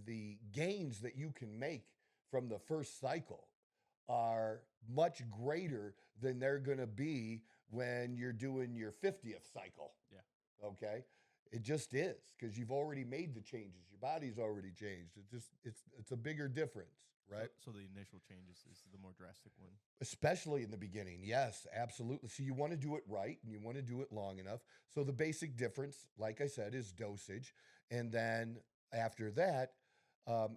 The gains that you can make from the first cycle are much greater than they're going to be when you're doing your 50th cycle.
Yeah.
Okay. It just is because you've already made the changes. Your body's already changed. It's a bigger difference, right?
So the initial changes is the more drastic one.
Especially in the beginning. Yes, absolutely. So you want to do it right and you want to do it long enough. So the basic difference, like I said, is dosage. And then after that,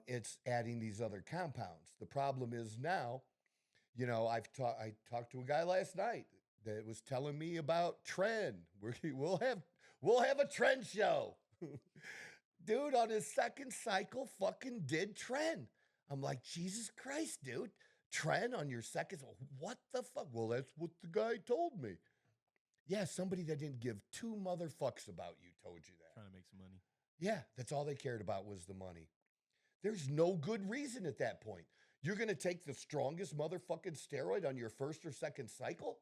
it's adding these other compounds. The problem is now, I talked to a guy last night that was telling me about Tren. We'll have a Tren show. Dude on his second cycle fucking did Tren. I'm like, Jesus Christ, dude. Tren on your second. What the fuck? Well, that's what the guy told me. Yeah, somebody that didn't give two motherfucks about you told you that.
Trying to make some money.
Yeah, that's all they cared about was the money. There's no good reason at that point. You're going to take the strongest motherfucking steroid on your first or second cycle?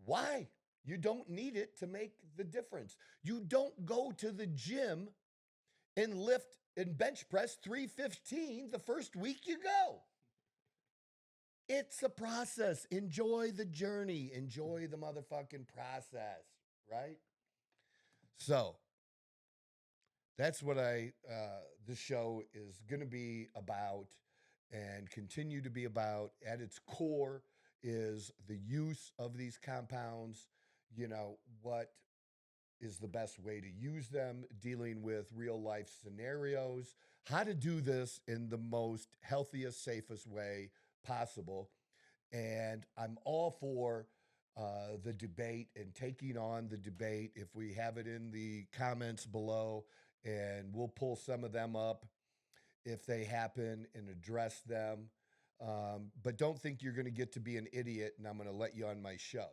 Why? You don't need it to make the difference. You don't go to the gym and lift and bench press 315 the first week you go. It's a process. Enjoy the journey. Enjoy the motherfucking process, right? So that's what this show is going to be about and continue to be about. At its core is the use of these compounds, what is the best way to use them, dealing with real life scenarios, how to do this in the most healthiest, safest way possible. And I'm all for the debate and taking on the debate. If we have it in the comments below, and we'll pull some of them up if they happen and address them. But don't think you're going to get to be an idiot and I'm going to let you on my show.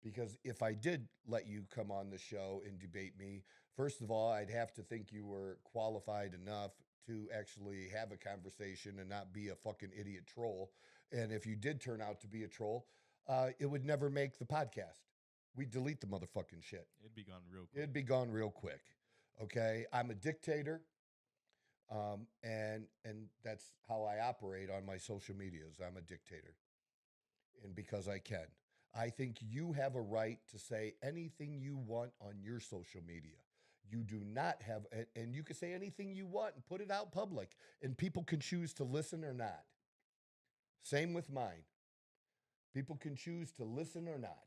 Because if I did let you come on the show and debate me, first of all, I'd have to think you were qualified enough to actually have a conversation and not be a fucking idiot troll. And if you did turn out to be a troll, it would never make the podcast. We'd delete the motherfucking shit.
It'd be gone real quick.
It'd be gone real quick. Okay? I'm a dictator. And that's how I operate on my social medias. I'm a dictator. And because I can. I think you have a right to say anything you want on your social media. You do not have, and you can say anything you want and put it out public, and people can choose to listen or not. Same with mine. People can choose to listen or not.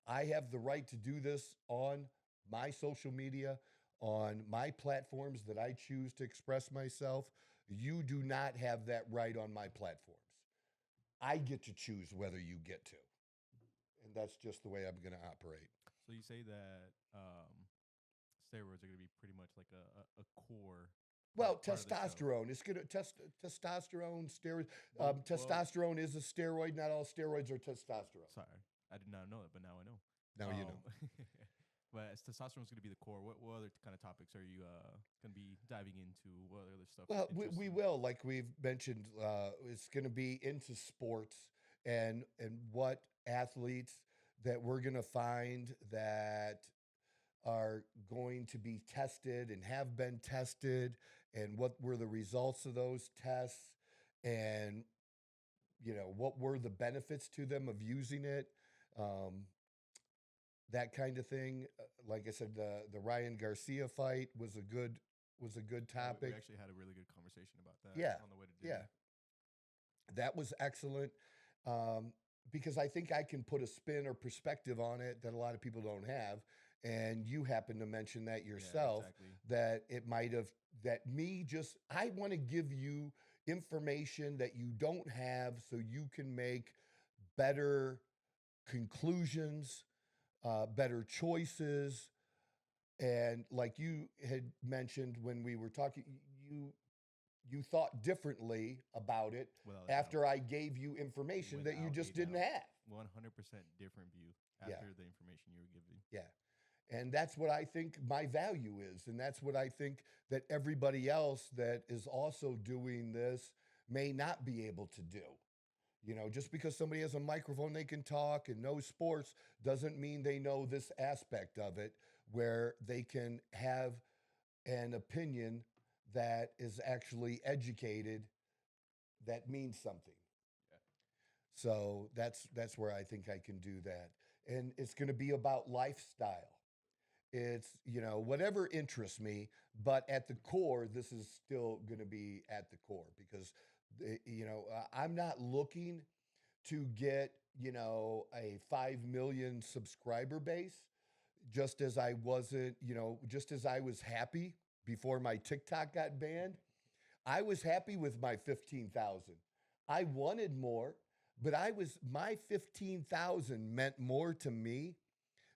I have the right to do this on my social media, on my platforms that I choose to express myself. You do not have that right on my platforms. I get to choose whether you get to. And that's just the way I'm going to operate.
So you say that steroids are going to be pretty much like a core.
Well, testosterone. It's going to testosterone, steroid. Testosterone is a steroid. Not all steroids are testosterone.
Sorry, I did not know that, but now I know.
Now you know.
But as testosterone is going to be the core, what other kind of topics are you going to be diving into? What other stuff?
Well, we will, like we've mentioned, it's going to be into sports and what athletes that we're going to find that are going to be tested and have been tested, and what were the results of those tests, and what were the benefits to them of using it, that kind of thing. Like I said, the Ryan Garcia fight was a good topic.
We actually had a really good conversation about that. On the way to dinner.
That was excellent. Because I think I can put a spin or perspective on it that a lot of people don't have. And you happen to mention that yourself, that it might have, I want to give you information that you don't have so you can make better conclusions, better choices. And like you had mentioned when we were talking, you thought differently about it after I gave you information that you just didn't have.
100% different view after the information you were giving.
Yeah. And that's what I think my value is. And that's what I think that everybody else that is also doing this may not be able to do. Just because somebody has a microphone, they can talk and know sports doesn't mean they know this aspect of it where they can have an opinion that is actually educated, that means something.
Yeah.
So that's where I think I can do that. And it's going to be about lifestyle. It's, whatever interests me, but at the core, this is still going to be at the core because, I'm not looking to get, a 5 million subscriber base, just as I was happy before my TikTok got banned. I was happy with my 15,000. I wanted more, but my 15,000 meant more to me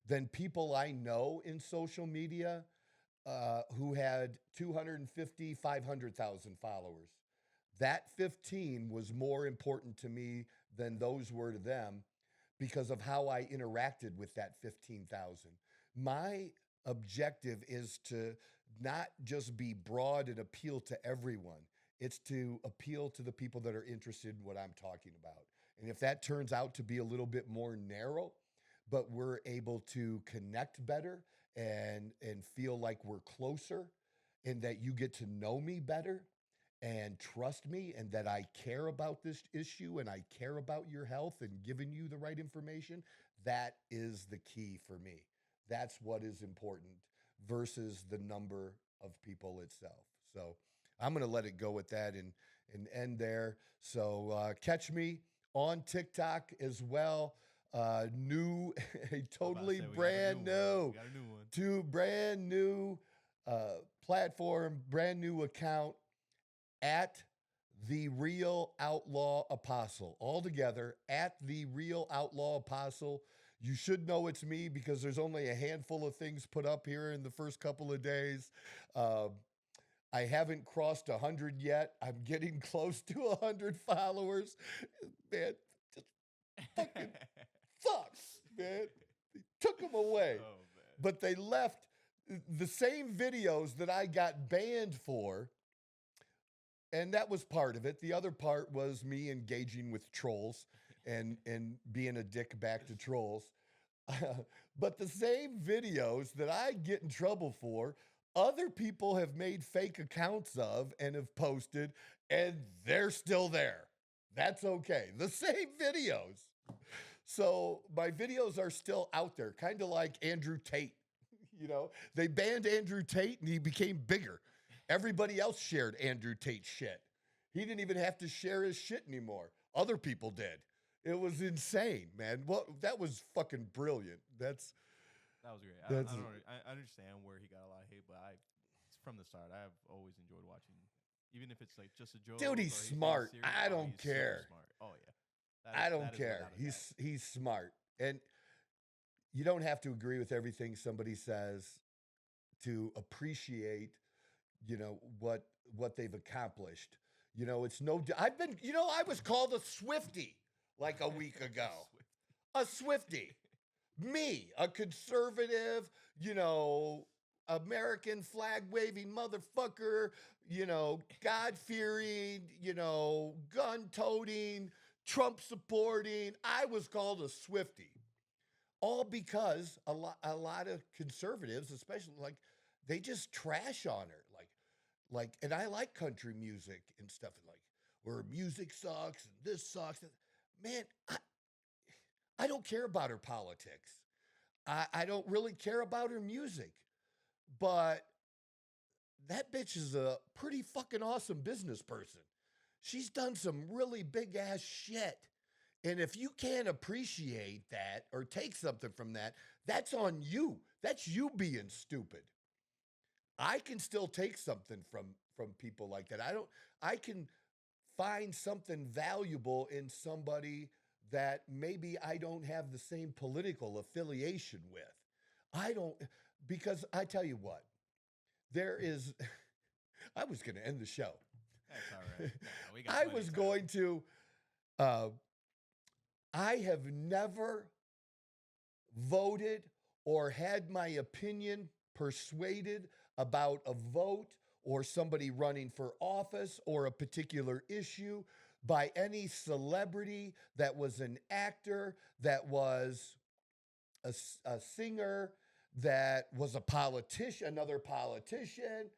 than people I know in social media who had 250, 500,000 followers. That 15 was more important to me than those were to them because of how I interacted with that 15,000. My objective is to not just be broad and appeal to everyone. It's to appeal to the people that are interested in what I'm talking about. And if that turns out to be a little bit more narrow, but we're able to connect better and feel like we're closer and that you get to know me better and trust me and that I care about this issue and I care about your health and giving you the right information, that is the key for me. That's what is important versus the number of people itself. So I'm going to let it go with that and end there. So catch me on TikTok as well. New, a totally brand new,
got a new one.
two brand new platform, brand new account at the Real Outlaw Apostle. All together at the Real Outlaw Apostle. You should know it's me because there's only a handful of things put up here in the first couple of days. I haven't crossed 100 yet. I'm getting close to 100 followers. Man, just fucking fucks, man. They took them away.
Oh, man.
But they left the same videos that I got banned for. And that was part of it. The other part was me engaging with trolls and being a dick back to trolls. But the same videos that I get in trouble for, other people have made fake accounts of and have posted, and they're still there. That's okay. The same videos. So my videos are still out there, kind of like Andrew Tate. They banned Andrew Tate and he became bigger. Everybody else shared Andrew Tate's shit. He didn't even have to share his shit anymore. Other people did. It was insane, man. Well, that was fucking brilliant.
That was great. I understand where he got a lot of hate, but from the start, I've always enjoyed watching, even if it's like just a joke.
Dude, he's smart. I don't care.
Smart. Oh yeah.
I don't care. He's smart. And you don't have to agree with everything somebody says to appreciate, what they've accomplished. It's I was called a Swiftie like a week ago. A Swiftie. Me, a conservative, American flag waving motherfucker, God fearing, gun toting, Trump supporting. I was called a Swiftie. All because a lot of conservatives, especially they just trash on her. And I like country music and stuff, and where music sucks and this sucks. Man, I don't care about her politics. I don't really care about her music. But that bitch is a pretty fucking awesome business person. She's done some really big ass shit. And if you can't appreciate that or take something from that, that's on you. That's you being stupid. I can still take something from people like that. I can find something valuable in somebody that maybe I don't have the same political affiliation with. Because I tell you what, I was going to end the show.
That's all right.
I was going to, I have never voted or had my opinion persuaded about a vote or somebody running for office or a particular issue by any celebrity that was an actor, that was a singer, that was another politician.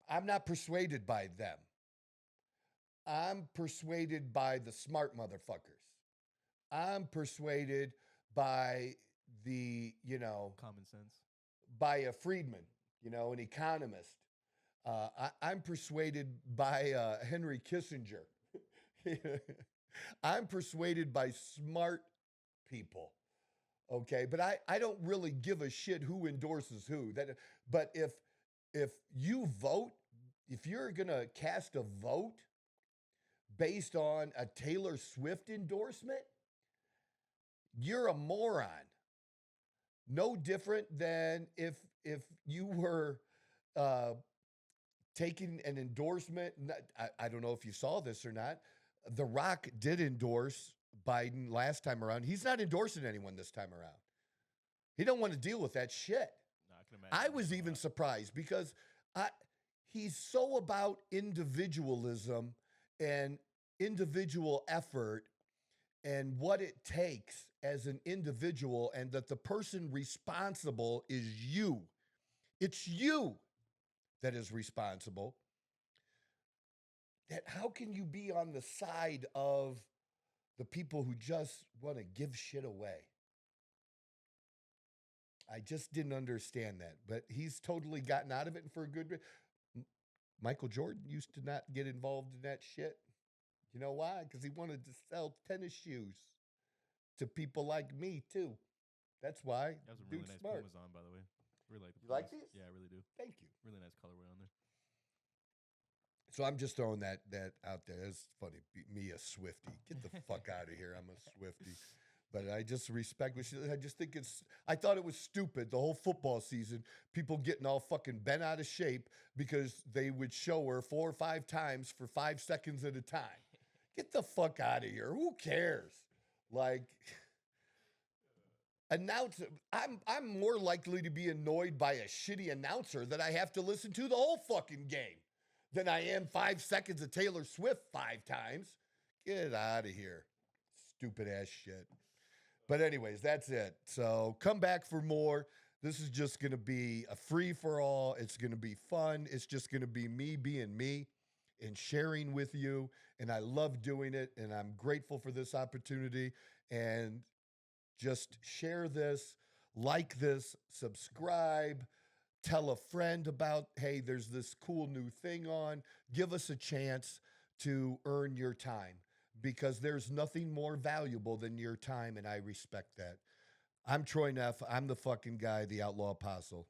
I'm not persuaded by them. I'm persuaded by the smart motherfuckers. I'm persuaded by the,
Common sense.
by a Friedman, an economist. I'm persuaded by Henry Kissinger. I'm persuaded by smart people. Okay, but I don't really give a shit who endorses who. But if you vote, if you're gonna cast a vote based on a Taylor Swift endorsement, you're a moron. No different than if you were uh, taking an endorsement. I don't know if you saw this or not. The Rock did endorse Biden last time around. He's not endorsing anyone this time around. He don't want to deal with that shit.
No, I can imagine.
I was even surprised because I, he's so about individualism and individual effort and what it takes as an individual, and that the person responsible is you. It's you that is responsible. That how can you be on the side of the people who just want to give shit away? I just didn't understand that, but he's totally gotten out of it, and for a good. Michael Jordan used to not get involved in that shit. You know why? Because he wanted to sell tennis shoes to people like me too. That's why.
That was a really
Dude's
nice
smart.
Pumas on, by the way. Really like the
You like
Pumas.
these?
Yeah, I really do.
Thank you.
Really nice colorway on there.
So I'm just throwing that out there. It's funny. Me a Swiftie. Get the fuck out of here. I'm a Swiftie. But I just respect what she. I just think I thought it was stupid the whole football season. People getting all fucking bent out of shape because they would show her 4 or 5 times for 5 seconds at a time. Get the fuck out of here. Who cares? Like, announcer. I'm more likely to be annoyed by a shitty announcer that I have to listen to the whole fucking game than I am 5 seconds of Taylor Swift 5 times. Get out of here. Stupid ass shit. But anyways, that's it. So come back for more. This is just going to be a free-for-all. It's going to be fun. It's just going to be me being me and sharing with you. And I love doing it. And I'm grateful for this opportunity. And just share this, like this, subscribe, tell a friend about, hey, there's this cool new thing on. Give us a chance to earn your time, because there's nothing more valuable than your time, and I respect that. I'm Troy Neff. I'm the fucking guy, the Outlaw Apostle.